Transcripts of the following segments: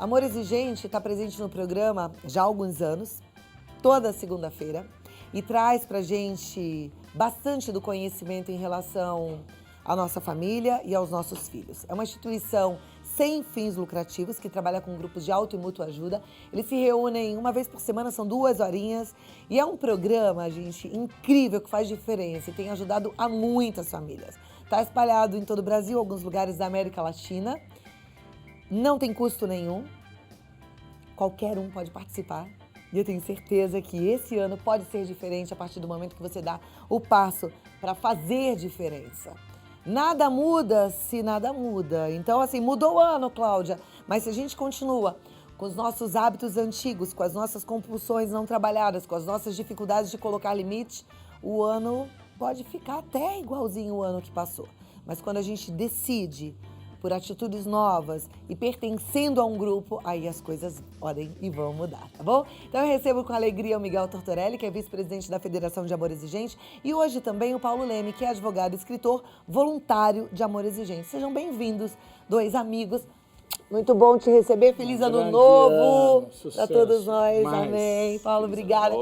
Amor Exigente está presente no programa já há alguns anos, toda segunda-feira, e traz pra gente bastante do conhecimento em relação à nossa família e aos nossos filhos. É uma instituição sem fins lucrativos que trabalha com grupos de auto e mútua ajuda. Eles se reúnem uma vez por semana, são 2 horinhas, e é um programa, gente, incrível, que faz diferença e tem ajudado a muitas famílias. Está espalhado em todo o Brasil, alguns lugares da América Latina. Não tem custo nenhum, qualquer um pode participar. E eu tenho certeza que esse ano pode ser diferente a partir do momento que você dá o passo para fazer diferença. Nada muda se nada muda. Então, assim, mudou o ano, Cláudia, mas se a gente continua com os nossos hábitos antigos, com as nossas compulsões não trabalhadas, com as nossas dificuldades de colocar limite, o ano pode ficar até igualzinho o ano que passou. Mas quando a gente decide por atitudes novas e pertencendo a um grupo, aí as coisas podem e vão mudar, tá bom? Então eu recebo com alegria o Miguel Tortorelli, que é vice-presidente da Federação de Amor Exigente, e hoje também o Paulo Leme, que é advogado e escritor voluntário de Amor Exigente. Sejam bem-vindos, 2 amigos. Muito bom te receber. Feliz ano novo para todos nós. Amém. Paulo, obrigada.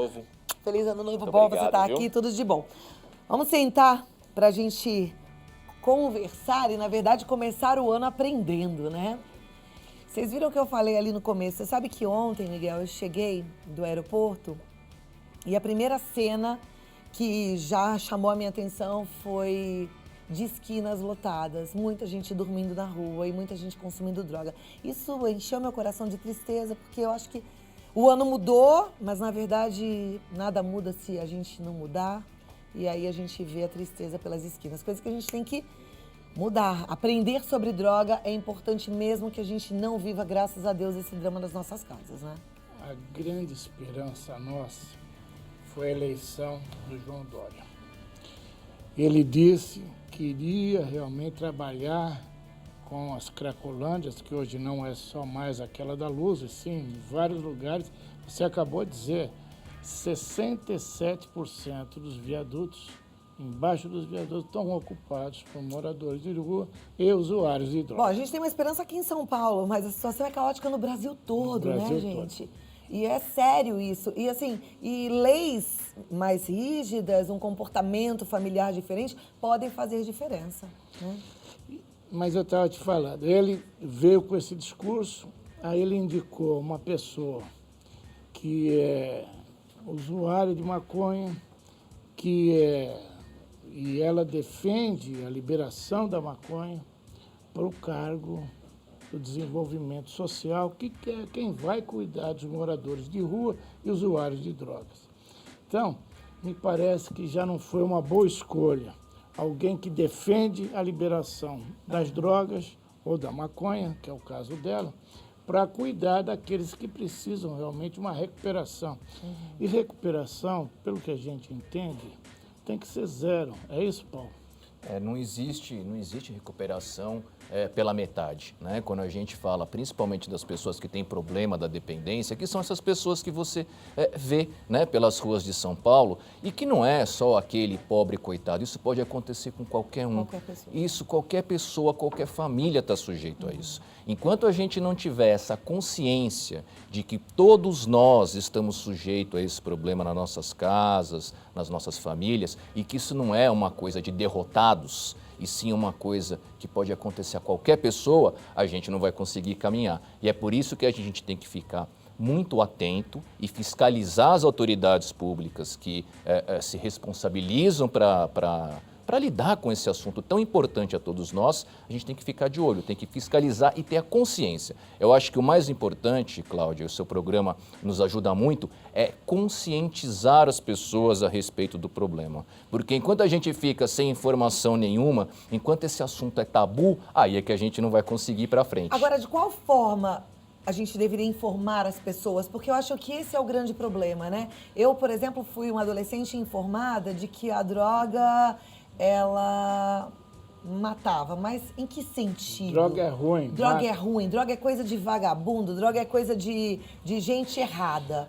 Feliz ano novo. Muito bom você estar aqui, tudo de bom. Vamos sentar para a gente conversar e, na verdade, começar o ano aprendendo, né? Vocês viram o que eu falei ali no começo? Você sabe que ontem, Miguel, eu cheguei do aeroporto e a primeira cena que já chamou a minha atenção foi de esquinas lotadas, muita gente dormindo na rua e muita gente consumindo droga. Isso encheu meu coração de tristeza, porque eu acho que o ano mudou, mas, na verdade, nada muda se a gente não mudar. E aí a gente vê a tristeza pelas esquinas, coisas que a gente tem que mudar. Aprender sobre droga é importante mesmo que a gente não viva, graças a Deus, esse drama das nossas casas, né? A grande esperança nossa foi a eleição do João Dória. Ele disse que iria realmente trabalhar com as cracolândias, que hoje não é só mais aquela da Luz, e sim, em vários lugares. Você acabou de dizer, 67% dos viadutos, embaixo dos viadutos, estão ocupados por moradores de rua e usuários de drogas. Bom, a gente tem uma esperança aqui em São Paulo, mas a situação é caótica no Brasil todo, né, gente? E é sério isso. E assim, leis mais rígidas, um comportamento familiar diferente, podem fazer diferença, né? Mas eu estava te falando, ele veio com esse discurso, aí ele indicou uma pessoa que é usuário de maconha, e ela defende a liberação da maconha para o cargo do desenvolvimento social, que é quem vai cuidar dos moradores de rua e usuários de drogas. Então, me parece que já não foi uma boa escolha alguém que defende a liberação das drogas ou da maconha, que é o caso dela, para cuidar daqueles que precisam realmente de uma recuperação. E recuperação, pelo que a gente entende, tem que ser zero. É isso, Paulo? Não existe recuperação pela metade, né? Quando a gente fala principalmente das pessoas que têm problema da dependência, que são essas pessoas que você vê, né, pelas ruas de São Paulo, e que não é só aquele pobre coitado, isso pode acontecer com qualquer um. Qualquer pessoa, qualquer família está sujeito a isso. Enquanto a gente não tiver essa consciência de que todos nós estamos sujeitos a esse problema nas nossas casas, nas nossas famílias, e que isso não é uma coisa de derrotados, e sim uma coisa que pode acontecer a qualquer pessoa, a gente não vai conseguir caminhar. E é por isso que a gente tem que ficar muito atento e fiscalizar as autoridades públicas que se responsabilizam para lidar com esse assunto tão importante a todos nós. A gente tem que ficar de olho, tem que fiscalizar e ter a consciência. Eu acho que o mais importante, Cláudia, o seu programa nos ajuda muito, é conscientizar as pessoas a respeito do problema. Porque enquanto a gente fica sem informação nenhuma, enquanto esse assunto é tabu, aí é que a gente não vai conseguir ir para frente. Agora, de qual forma a gente deveria informar as pessoas? Porque eu acho que esse é o grande problema, né? Eu, por exemplo, fui uma adolescente informada de que a droga, ela matava, mas em que sentido? Droga é ruim. Droga é ruim, droga é coisa de vagabundo, droga é coisa de gente errada.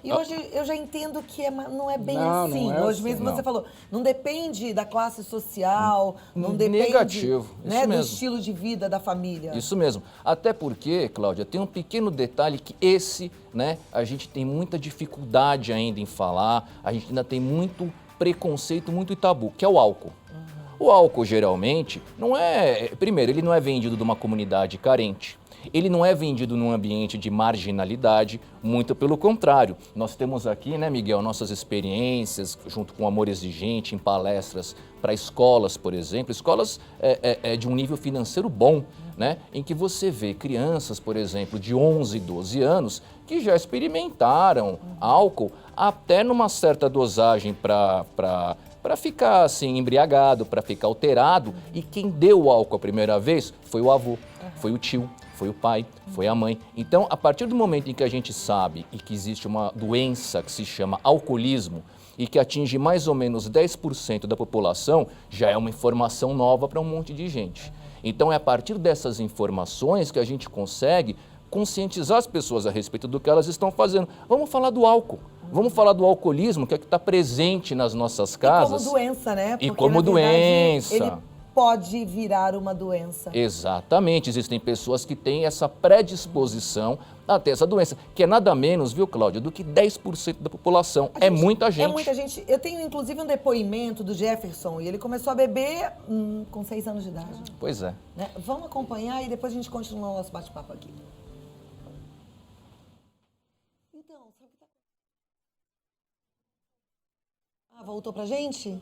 E hoje eu já entendo que não é bem assim. Não é Hoje assim, mesmo não. você falou, não depende da classe social, não depende Negativo, isso né, do mesmo. estilo de vida da família. Isso mesmo. Até porque, Cláudia, tem um pequeno detalhe que né, a gente tem muita dificuldade ainda em falar, a gente ainda tem muito preconceito, muito tabu, que é o álcool. O álcool, geralmente, primeiro, ele não é vendido de uma comunidade carente. Ele não é vendido num ambiente de marginalidade, muito pelo contrário. Nós temos aqui, né, Miguel, nossas experiências junto com Amor Exigente, em palestras para escolas, por exemplo, escolas de um nível financeiro bom, né, em que você vê crianças, por exemplo, de 11, 12 anos, que já experimentaram álcool até numa certa dosagem para ficar assim embriagado, para ficar alterado, e quem deu o álcool a primeira vez foi o avô, foi o tio, foi o pai, foi a mãe. Então, a partir do momento em que a gente sabe e que existe uma doença que se chama alcoolismo e que atinge mais ou menos 10% da população, já é uma informação nova para um monte de gente. Então, é a partir dessas informações que a gente consegue conscientizar as pessoas a respeito do que elas estão fazendo. Vamos falar do álcool. Vamos falar do alcoolismo, que é que está presente nas nossas casas. E como doença, né? Porque, e como na verdade, doença. Ele pode virar uma doença. Exatamente. Existem pessoas que têm essa predisposição a ter essa doença, que é nada menos, viu, Cláudia, do que 10% da população. É muita gente. É muita gente. Eu tenho, inclusive, um depoimento do Jefferson, e ele começou a beber com 6 anos de idade. Pois é. Né? Vamos acompanhar e depois a gente continua o nosso bate-papo aqui. Então, sabe o que tá... voltou pra gente?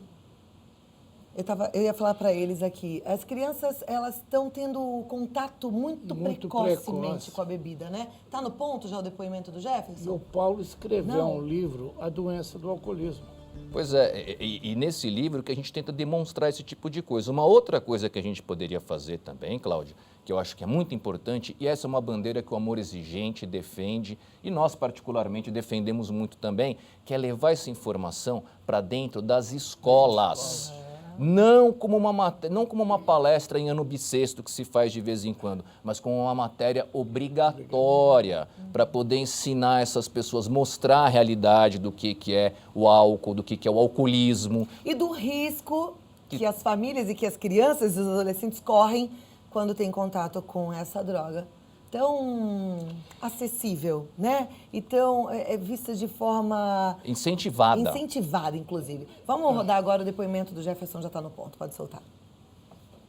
Eu ia falar para eles aqui, as crianças, elas estão tendo contato muito precocemente com a bebida, né? Tá no ponto já o depoimento do Jefferson? O Paulo escreveu um livro, A Doença do Alcoolismo. Pois é, e nesse livro que a gente tenta demonstrar esse tipo de coisa. Uma outra coisa que a gente poderia fazer também, Cláudia, que eu acho que é muito importante, e essa é uma bandeira que o Amor Exigente defende, e nós particularmente defendemos muito também, que é levar essa informação para dentro das escolas. Não como uma palestra em ano bissexto que se faz de vez em quando, mas como uma matéria obrigatória para poder ensinar essas pessoas, mostrar a realidade do que é o álcool, do que é o alcoolismo. E do risco que as famílias e que as crianças e os adolescentes correm quando têm contato com essa droga. Tão acessível, né? E tão vista de forma... Incentivada. Incentivada, inclusive. Vamos rodar agora o depoimento do Jefferson, já está no ponto, pode soltar.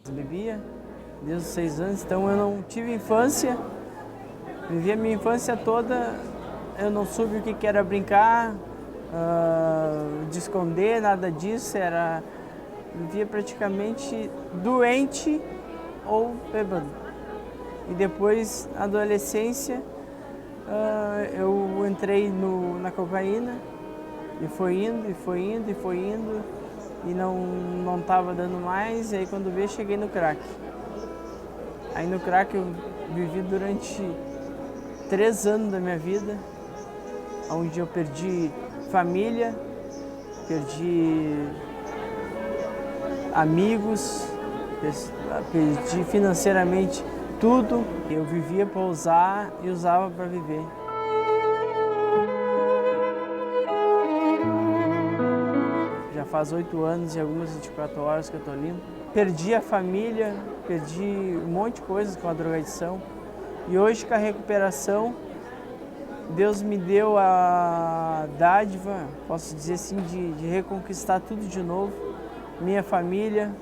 Eu bebia desde os 6 anos, então eu não tive infância, vivi a minha infância toda, eu não soube o que era brincar, de esconder, nada disso, vivia praticamente doente ou bêbado. E depois, na adolescência, eu entrei na cocaína e foi indo, e foi indo, e foi indo, e não estava dando mais, e aí quando veio, cheguei no crack. Aí no crack eu vivi durante 3 anos da minha vida, onde eu perdi família, perdi amigos, perdi financeiramente tudo. Eu vivia para usar e usava para viver. Já faz 8 anos e algumas 24 horas que eu estou limpo. Perdi a família, perdi um monte de coisas com a drogadição. E hoje, com a recuperação, Deus me deu a dádiva, posso dizer assim, de reconquistar tudo de novo. Minha família,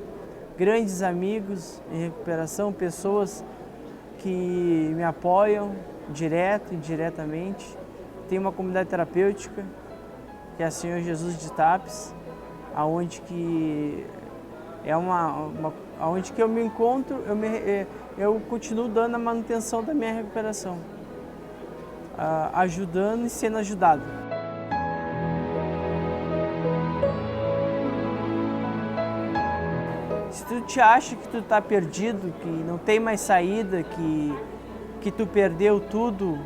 grandes amigos em recuperação, pessoas que me apoiam direto e indiretamente. Tem uma comunidade terapêutica, que é a Senhor Jesus de Tapes, aonde que aonde que eu me encontro, eu continuo dando a manutenção da minha recuperação, ajudando e sendo ajudado. Se tu te acha que tu tá perdido, que não tem mais saída, que tu perdeu tudo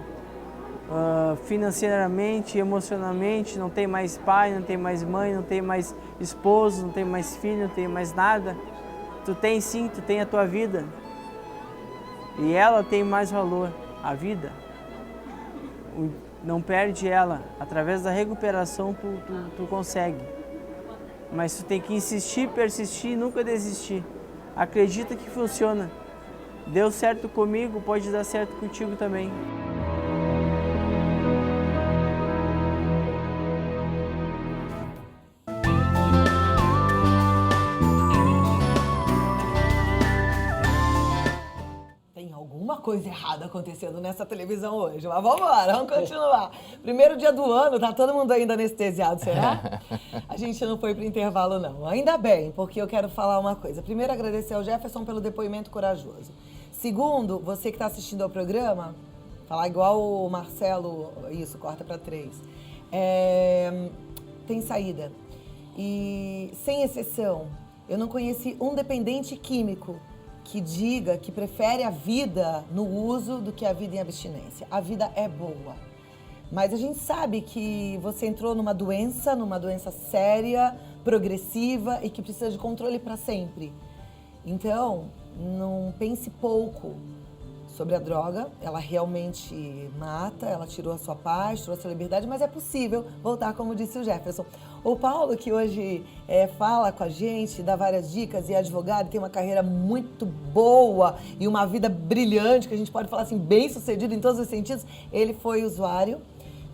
financeiramente, emocionalmente, não tem mais pai, não tem mais mãe, não tem mais esposo, não tem mais filho, não tem mais nada, tu tem sim, tu tem a tua vida. E ela tem mais valor, a vida. Não perde ela. Através da recuperação tu consegue. Mas tu tem que insistir, persistir e nunca desistir. Acredita que funciona. Deu certo comigo, pode dar certo contigo também. Tem alguma coisa errada acontecendo nessa televisão hoje, mas vamos embora, vamos continuar. Primeiro dia do ano, tá todo mundo ainda anestesiado, será? A gente não foi pro intervalo, não. Ainda bem, porque eu quero falar uma coisa. Primeiro, agradecer ao Jefferson pelo depoimento corajoso. Segundo, você que está assistindo ao programa, falar igual o Marcelo, isso, corta para 3. Tem saída. E, sem exceção, eu não conheci um dependente químico que diga que prefere a vida no uso do que a vida em abstinência. A vida é boa. Mas a gente sabe que você entrou numa doença séria, progressiva e que precisa de controle para sempre. Então, não pense pouco sobre a droga. Ela realmente mata, ela tirou a sua paz, tirou a sua liberdade, mas é possível voltar, como disse o Jefferson. O Paulo, que hoje fala com a gente, dá várias dicas e é advogado, tem uma carreira muito boa e uma vida brilhante, que a gente pode falar assim, bem sucedido em todos os sentidos. Ele foi usuário,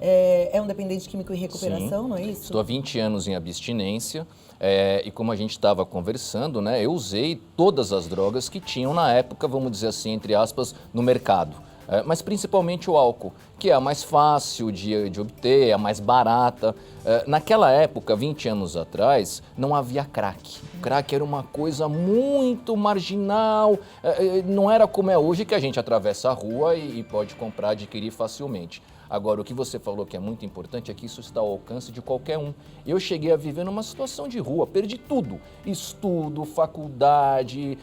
é um dependente químico em recuperação, Sim. Não é isso? Estou há 20 anos em abstinência e como a gente estava conversando, né, eu usei todas as drogas que tinham na época, vamos dizer assim, entre aspas, no mercado. Mas principalmente o álcool, que é a mais fácil de obter, a mais barata. Naquela época, 20 anos atrás, não havia crack. O crack era uma coisa muito marginal, não era como é hoje que a gente atravessa a rua e pode comprar, adquirir facilmente. Agora, o que você falou que é muito importante é que isso está ao alcance de qualquer um. Eu cheguei a viver numa situação de rua, perdi tudo. Estudo, faculdade.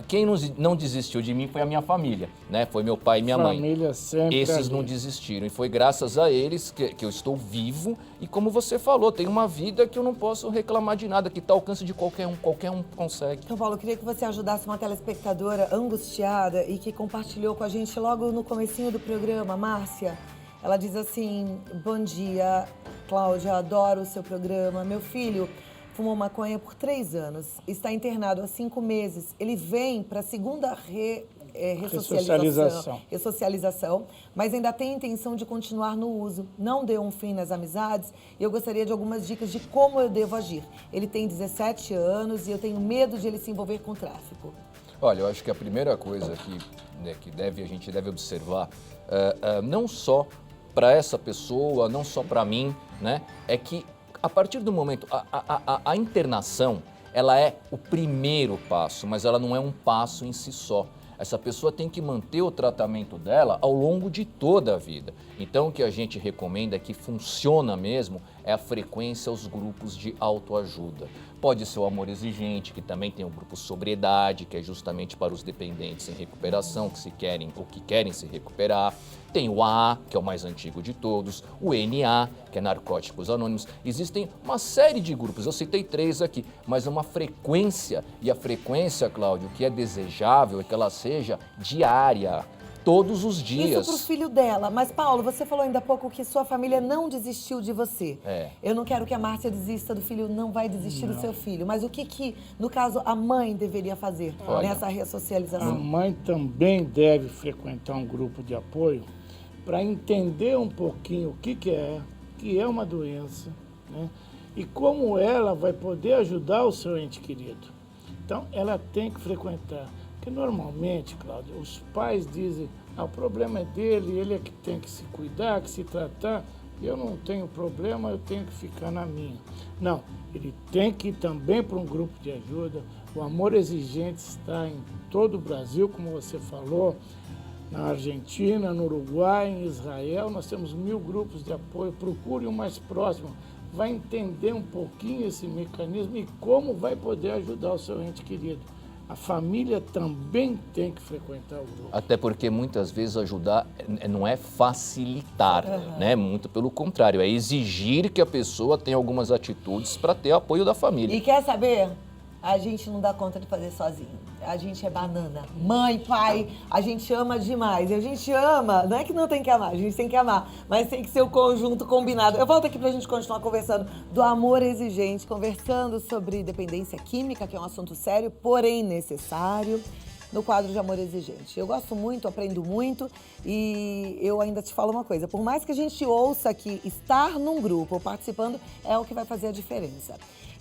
Quem não desistiu de mim foi a minha família, né? Foi meu pai e minha mãe. Família sempre Esses ali. não desistiram. E foi graças a eles que eu estou vivo. E como você falou, tenho uma vida que eu não posso reclamar de nada, que está ao alcance de qualquer um consegue. Então, Paulo, eu queria que você ajudasse uma telespectadora angustiada e que compartilhou com a gente logo no comecinho do programa, Márcia. Ela diz assim: bom dia, Cláudia, adoro o seu programa. Meu filho fumou maconha por 3 anos, está internado há 5 meses. Ele vem para a segunda ressocialização, mas ainda tem intenção de continuar no uso. Não deu um fim nas amizades e eu gostaria de algumas dicas de como eu devo agir. Ele tem 17 anos e eu tenho medo de ele se envolver com tráfico. Olha, eu acho que a primeira coisa que a gente deve observar, não só para essa pessoa, não só para mim, né, é que a partir do momento, a internação, ela é o primeiro passo, mas ela não é um passo em si só. Essa pessoa tem que manter o tratamento dela ao longo de toda a vida. Então, o que a gente recomenda, que funciona mesmo, é a frequência aos grupos de autoajuda. Pode ser o Amor Exigente, que também tem o grupo Sobriedade, que é justamente para os dependentes em recuperação, que querem se recuperar. Tem o AA, que é o mais antigo de todos, o NA, que é Narcóticos Anônimos. Existem uma série de grupos, eu citei 3 aqui, mas uma frequência, e a frequência, Cláudio, que é desejável é que ela seja diária, todos os dias. Isso pro filho dela. Mas, Paulo, você falou ainda há pouco que sua família não desistiu de você. Eu não quero que a Márcia desista do filho, não vai desistir do seu filho. Mas o que, no caso, a mãe deveria fazer nessa ressocialização? A mãe também deve frequentar um grupo de apoio para entender um pouquinho o que é uma doença, né? E como ela vai poder ajudar o seu ente querido. Então, ela tem que frequentar. Porque normalmente, Cláudia, os pais dizem, o problema é dele, ele é que tem que se cuidar, que se tratar, eu não tenho problema, eu tenho que ficar na minha. Não, ele tem que ir também para um grupo de ajuda. O Amor Exigente está em todo o Brasil, como você falou, na Argentina, no Uruguai, em Israel, nós temos 1000 grupos de apoio. Procure o mais próximo, vai entender um pouquinho esse mecanismo e como vai poder ajudar o seu ente querido. A família também tem que frequentar o grupo. Até porque muitas vezes ajudar não é facilitar, né? Muito pelo contrário, é exigir que a pessoa tenha algumas atitudes para ter apoio da família. E quer saber? a gente não dá conta de fazer sozinho. A gente é banana. Mãe, pai, a gente ama demais. E a gente ama, não é que não tem que amar, a gente tem que amar, mas tem que ser o conjunto combinado. Eu volto aqui pra gente continuar conversando do amor exigente, conversando sobre dependência química, que é um assunto sério, porém necessário, no quadro de amor exigente. Eu gosto muito, aprendo muito e eu ainda te falo uma coisa. Por mais que a gente ouça que estar num grupo ou participando é o que vai fazer a diferença.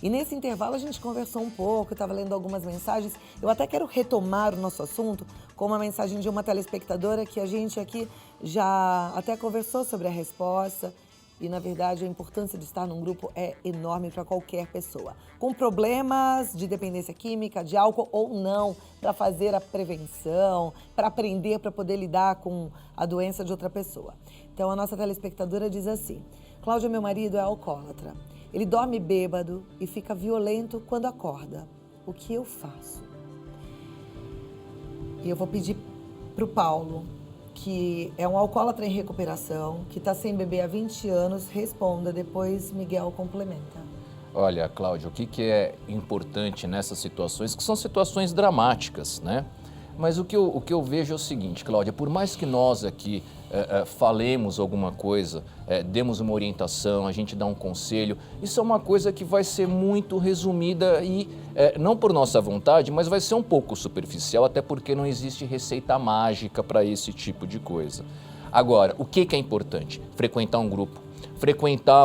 E nesse intervalo a gente conversou um pouco, eu estava lendo algumas mensagens. Eu até quero retomar o nosso assunto com uma mensagem de uma telespectadora que a gente aqui já até conversou sobre a resposta. E, na verdade, a importância de estar num grupo é enorme para qualquer pessoa. Com problemas de dependência química, de álcool ou não, para fazer a prevenção, para aprender, para poder lidar com a doença de outra pessoa. Então, a nossa telespectadora diz assim: Cláudia, meu marido é alcoólatra. Ele dorme bêbado e fica violento quando acorda. O que eu faço? E eu vou pedir para o Paulo, que é um alcoólatra em recuperação, que está sem beber há 20 anos, responda, depois Miguel complementa. Olha, Cláudia, o que é importante nessas situações, que são situações dramáticas, né? Mas o que eu vejo é o seguinte, Cláudia, por mais que nós aqui falemos alguma coisa, demos uma orientação, a gente dá um conselho, isso é uma coisa que vai ser muito resumida e, não por nossa vontade, mas vai ser um pouco superficial, até porque não existe receita mágica para esse tipo de coisa. Agora, o que é importante? Frequentar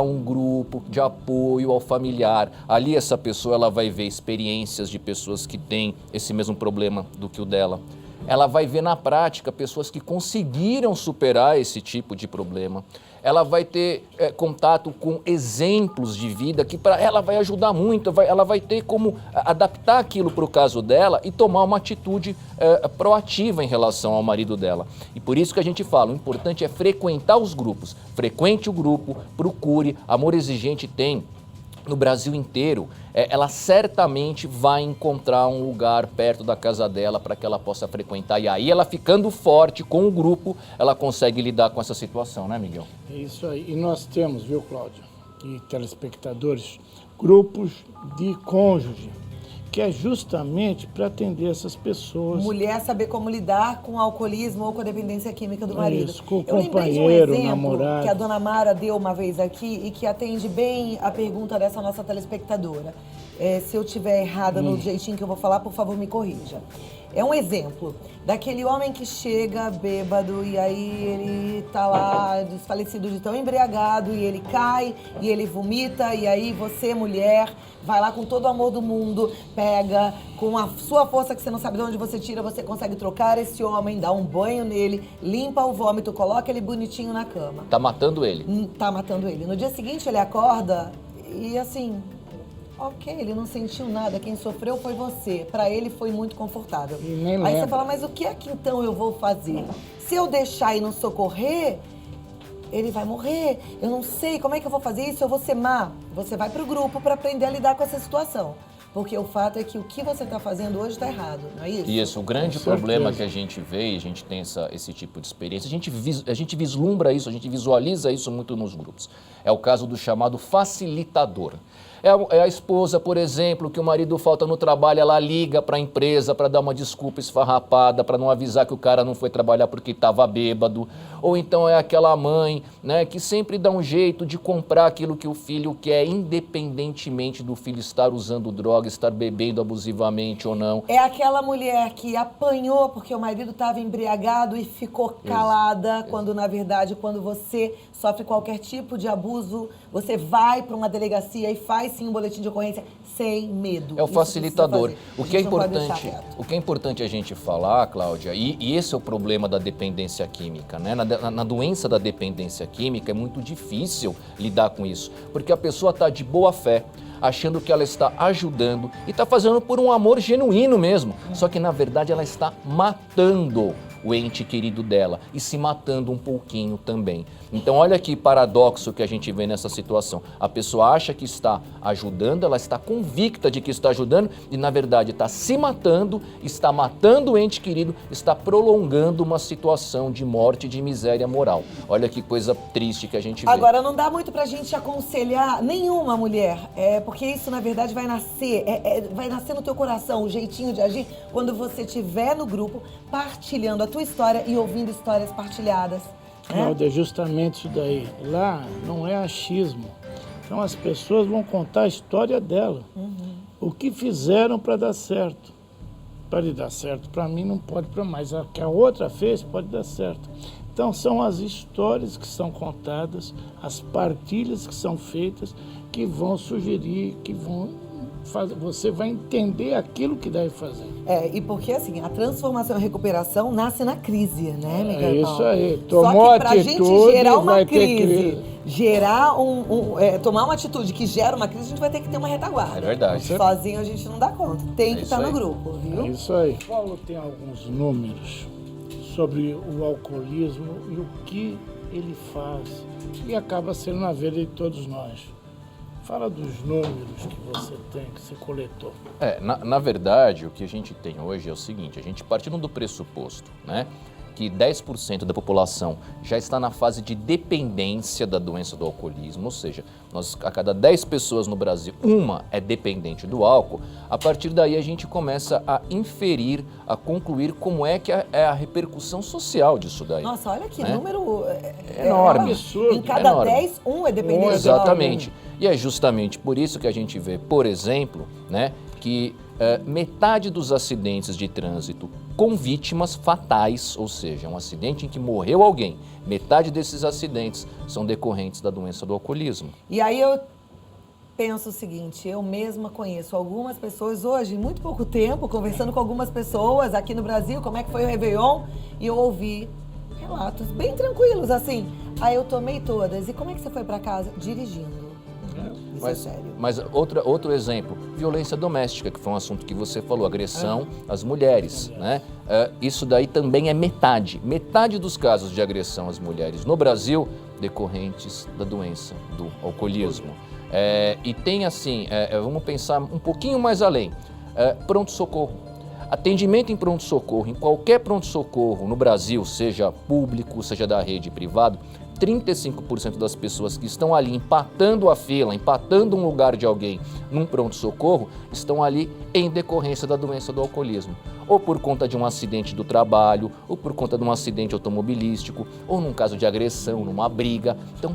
um grupo de apoio ao familiar. Ali essa pessoa ela vai ver experiências de pessoas que têm esse mesmo problema do que o dela. Ela vai ver na prática pessoas que conseguiram superar esse tipo de problema. Ela vai ter contato com exemplos de vida que para ela vai ajudar muito, ela vai ter como adaptar aquilo para o caso dela e tomar uma atitude proativa em relação ao marido dela. E por isso que a gente fala, o importante é frequentar os grupos. Frequente o grupo, procure. Amor Exigente tem no Brasil inteiro, ela certamente vai encontrar um lugar perto da casa dela para que ela possa frequentar. E aí ela ficando forte com o grupo, ela consegue lidar com essa situação, né, Miguel? É isso aí. E nós temos, viu, Cláudia, e telespectadores, grupos de cônjuge, que é justamente para atender essas pessoas. Mulher saber como lidar com o alcoolismo ou com a dependência química do marido. Isso, com o Eu lembrei de um companheiro, exemplo namorado. que a dona Mara deu uma vez aqui e que atende bem a pergunta dessa nossa telespectadora. Se eu estiver errada no jeitinho que eu vou falar, por favor, me corrija. É um exemplo daquele homem que chega bêbado e aí ele tá lá desfalecido de tão embriagado e ele cai e ele vomita e aí você, mulher, vai lá com todo o amor do mundo, pega com a sua força que você não sabe de onde você tira, você consegue trocar esse homem, dá um banho nele, limpa o vômito, coloca ele bonitinho na cama. Tá matando ele. Tá matando ele. No dia seguinte ele acorda e assim... Ok, ele não sentiu nada, quem sofreu foi você. Pra ele foi muito confortável. E nem Aí lembra. você fala, mas o que é que então eu vou fazer? Se eu deixar e não socorrer, ele vai morrer. Eu não sei, como é que eu vou fazer isso? Eu vou ser má. Você vai pro grupo pra aprender a lidar com essa situação. Porque o fato é que o que você tá fazendo hoje tá errado, não é isso? Isso, o grande Com problema certeza. que a gente vê, e a gente tem esse tipo de experiência, a gente vislumbra isso, a gente visualiza isso muito nos grupos. É o caso do chamado facilitador. É a esposa, por exemplo, que o marido falta no trabalho, ela liga para a empresa para dar uma desculpa esfarrapada, para não avisar que o cara não foi trabalhar porque estava bêbado. Ou então é aquela mãe, né, que sempre dá um jeito de comprar aquilo que o filho quer, independentemente do filho estar usando droga, estar bebendo abusivamente ou não. É aquela mulher que apanhou porque o marido estava embriagado e ficou calada, quando na verdade, quando você sofre qualquer tipo de abuso, você vai para uma delegacia e faz sim um boletim de ocorrência sem medo. É o Isso facilitador. precisa fazer. O que é A gente não pode importante, deixar quieto. o que é importante a gente falar, Cláudia, e esse é o problema da dependência química, né? Na doença da dependência química é muito difícil lidar com isso, porque a pessoa está de boa fé, achando que ela está ajudando e está fazendo por um amor genuíno mesmo, só que na verdade ela está matando o ente querido dela e se matando um pouquinho também. Então olha que paradoxo que a gente vê nessa situação. A pessoa acha que está ajudando, ela está convicta de que está ajudando e na verdade está se matando, está matando o ente querido, está prolongando uma situação de morte e de miséria moral. Olha que coisa triste que a gente vê. Agora, não dá muito pra gente aconselhar nenhuma mulher, porque isso, na verdade, vai nascer no teu coração, o jeitinho de agir, quando você estiver no grupo, partilhando a tua história e ouvindo histórias partilhadas. Cláudia, é justamente isso daí. Lá não é achismo. Então, as pessoas vão contar a história dela. O que fizeram para dar certo. Para lhe dar certo, para mim não pode, para mais. O que a outra fez pode dar certo. Então, são as histórias que são contadas, as partilhas que são feitas, que vão sugerir, que vão fazer, você vai entender aquilo que deve fazer. E porque, assim, a transformação e a recuperação nasce na crise, né, Miguel? É isso aí. Tomou só que pra atitude, gente gerar uma vai ter crise, tomar uma atitude que gera uma crise, a gente vai ter que ter uma retaguarda. É verdade. Sozinho a gente não dá conta. Tem que estar no aí. grupo, viu? É isso aí. Paulo tem alguns números sobre o alcoolismo e o que ele faz e acaba sendo na vida de todos nós. Fala dos números que você tem, que você coletou. Na verdade, o que a gente tem hoje é o seguinte, a gente partindo do pressuposto, né, que 10% da população já está na fase de dependência da doença do alcoolismo, ou seja, a cada 10 pessoas no Brasil, uma é dependente do álcool, a partir daí a gente começa a inferir, a concluir como é que é a repercussão social disso daí. Nossa, olha que número enorme. Absurdo. Em cada Enorme. 10, um é dependente do álcool. Exatamente. E é justamente por isso que a gente vê, por exemplo, né, que metade dos acidentes de trânsito com vítimas fatais, ou seja, um acidente em que morreu alguém, metade desses acidentes são decorrentes da doença do alcoolismo. E aí eu penso o seguinte, eu mesma conheço algumas pessoas hoje, em muito pouco tempo, conversando com algumas pessoas aqui no Brasil, como é que foi o Réveillon, e eu ouvi relatos bem tranquilos, assim, aí eu tomei todas, e como é que você foi pra casa? Dirigindo. Isso é sério. Mas outro exemplo, violência doméstica, que foi um assunto que você falou, agressão às mulheres, né? Isso daí também é metade dos casos de agressão às mulheres no Brasil decorrentes da doença do alcoolismo. E tem assim, vamos pensar um pouquinho mais além, pronto-socorro. Atendimento em pronto-socorro, em qualquer pronto-socorro no Brasil, seja público, seja da rede privado, 35% das pessoas que estão ali empatando a fila, empatando um lugar de alguém num pronto-socorro, estão ali em decorrência da doença do alcoolismo. Ou por conta de um acidente do trabalho, ou por conta de um acidente automobilístico, ou num caso de agressão, numa briga. Então,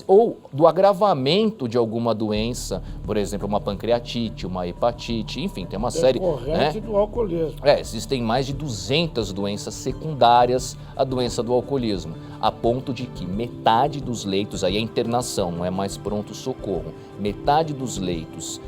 ou do agravamento de alguma doença, por exemplo, uma pancreatite, uma hepatite, enfim, tem uma série... Decorrente do alcoolismo. Existem mais de 200 doenças secundárias à doença do alcoolismo, a ponto de que metade dos leitos, aí é internação, não é mais pronto-socorro, metade dos leitos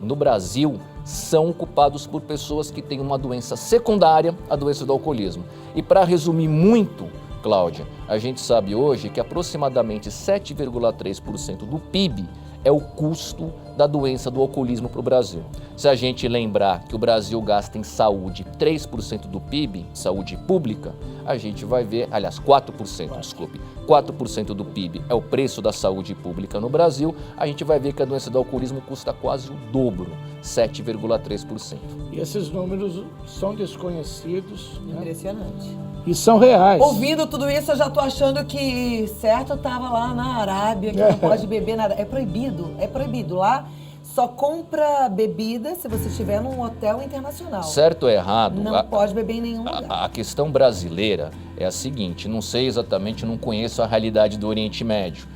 no Brasil são ocupados por pessoas que têm uma doença secundária à doença do alcoolismo. E para resumir muito, Cláudia, a gente sabe hoje que aproximadamente 7,3% do PIB é o custo da doença do alcoolismo para o Brasil. Se a gente lembrar que o Brasil gasta em saúde 3% do PIB, saúde pública, a gente vai ver, aliás, 4% do PIB é o preço da saúde pública no Brasil, a gente vai ver que a doença do alcoolismo custa quase o dobro, 7,3%. E esses números são desconhecidos, né? Impressionante. E são reais. Ouvindo tudo isso, eu já tô achando que certo eu tava lá na Arábia, que não pode beber nada. É proibido. Lá só compra bebida se você estiver num hotel internacional. Certo ou errado? Não pode beber em nenhum lugar. A questão brasileira é a seguinte, não sei exatamente, não conheço a realidade do Oriente Médio.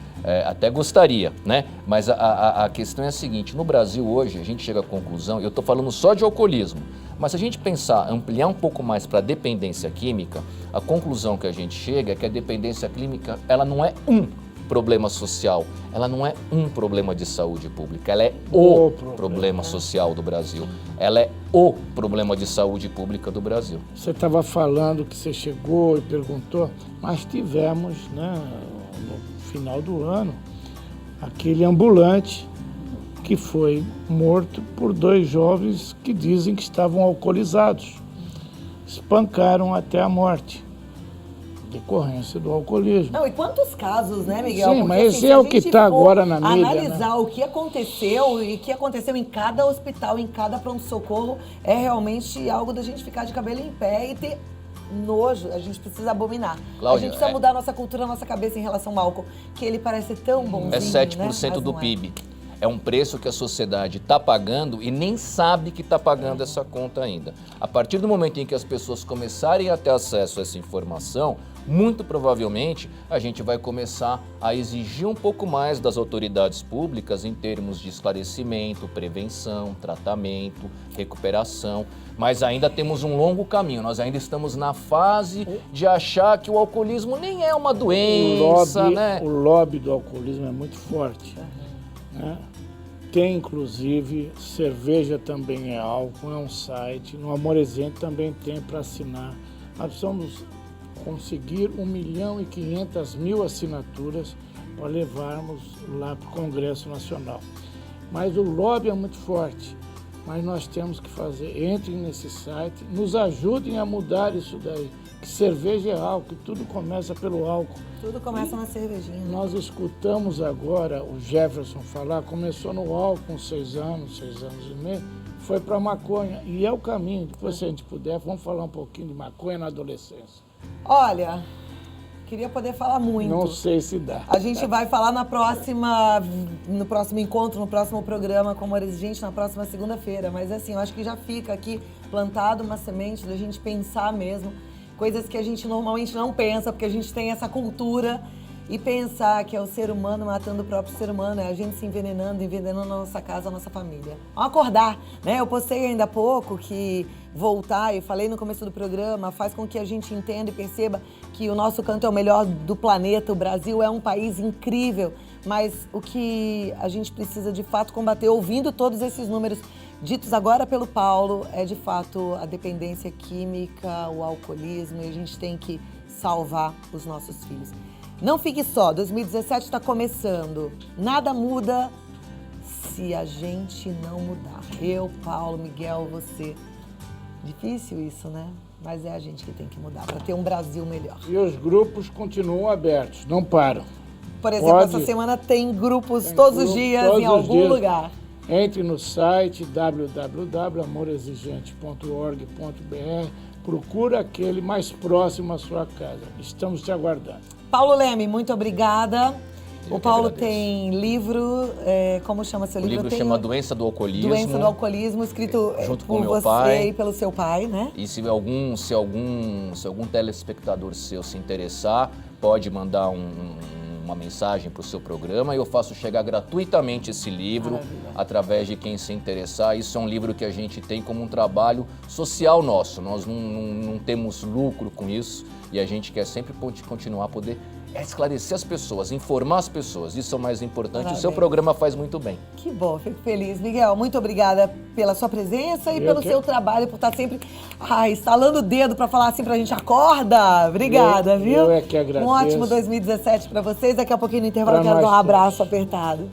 Até gostaria, né? Mas a questão é a seguinte, no Brasil hoje a gente chega à conclusão, eu estou falando só de alcoolismo, mas se a gente pensar, ampliar um pouco mais para a dependência química, a conclusão que a gente chega é que a dependência química, ela não é um problema social, ela não é um problema de saúde pública, ela é o problema social do Brasil, ela é o problema de saúde pública do Brasil. Você estava falando que você chegou e perguntou, mas tivemos, né, no final do ano, aquele ambulante que foi morto por 2 jovens que dizem que estavam alcoolizados. espancaram até a morte, decorrência do alcoolismo. Não, e quantos casos, né, Miguel? Sim, Porque, mas assim, esse se é a o que gente está for agora na mídia, analisar né? o que aconteceu e o que aconteceu em cada hospital, em cada pronto-socorro, é realmente algo da gente ficar de cabelo em pé e ter nojo. A gente precisa abominar. Cláudia, a gente precisa mudar a nossa cultura, a nossa cabeça em relação ao álcool, que ele parece ser tão bonzinho, É 7% né? Mas do não é. PIB. É um preço que a sociedade está pagando e nem sabe que está pagando essa conta ainda. A partir do momento em que as pessoas começarem a ter acesso a essa informação, muito provavelmente a gente vai começar a exigir um pouco mais das autoridades públicas em termos de esclarecimento, prevenção, tratamento, recuperação. Mas ainda temos um longo caminho, nós ainda estamos na fase de achar que o alcoolismo nem é uma doença, né? O lobby do alcoolismo é muito forte. Né? Tem, inclusive, cerveja também é álcool, é um site. No Amorescente também tem para assinar. Nós precisamos conseguir 1.500.000 assinaturas para levarmos lá para o Congresso Nacional. Mas o lobby é muito forte. Mas nós temos que fazer, entrem nesse site, nos ajudem a mudar isso daí. Que cerveja é álcool, tudo começa pelo álcool. Tudo começa na cervejinha. Né? Nós escutamos agora o Jefferson falar, começou no álcool com 6 anos e meio, foi para maconha. E é o caminho, depois se a gente puder, vamos falar um pouquinho de maconha na adolescência. Olha, queria poder falar muito. Não sei se dá. A gente vai falar no próximo encontro, no próximo programa com o Amorescente, na próxima segunda-feira. Mas assim, eu acho que já fica aqui plantado uma semente da gente pensar mesmo. Coisas que a gente normalmente não pensa, porque a gente tem essa cultura. E pensar que é o ser humano matando o próprio ser humano, é a gente se envenenando a nossa casa, a nossa família. Vamos acordar, né? Eu postei ainda há pouco que voltar, e falei no começo do programa, faz com que a gente entenda e perceba que o nosso canto é o melhor do planeta, o Brasil é um país incrível, mas o que a gente precisa de fato combater, ouvindo todos esses números ditos agora pelo Paulo, é de fato a dependência química, o alcoolismo, e a gente tem que salvar os nossos filhos. Não fique só, 2017 está começando. Nada muda se a gente não mudar. Eu, Paulo, Miguel, você. Difícil isso, né? Mas é a gente que tem que mudar para ter um Brasil melhor. E os grupos continuam abertos, não param. Por exemplo, essa semana tem grupos todos os dias, em algum lugar. Entre no site www.amorexigente.org.br, procura aquele mais próximo à sua casa. Estamos te aguardando. Paulo Leme, muito obrigada. Eu o Paulo agradeço. tem livro, como chama seu livro? O livro chama Doença do Alcoolismo. Doença do Alcoolismo, escrito junto por com meu você pai. e pelo seu pai, né? E se algum telespectador seu se interessar, pode mandar uma mensagem para o seu programa e eu faço chegar gratuitamente esse livro. Maravilha. Através de quem se interessar. Isso é um livro que a gente tem como um trabalho social nosso. Nós não temos lucro com isso e a gente quer sempre continuar a poder esclarecer as pessoas, informar as pessoas. Isso é o mais importante. Parabéns. O seu programa faz muito bem. Que bom, fico feliz. Miguel, muito obrigada pela sua presença e pelo seu trabalho, por estar sempre estalando o dedo para falar assim pra gente, acorda! Obrigada, viu? Eu é que agradeço. Um ótimo 2017 para vocês. Daqui a pouquinho no intervalo eu Pra quero dar um nós abraço apertado.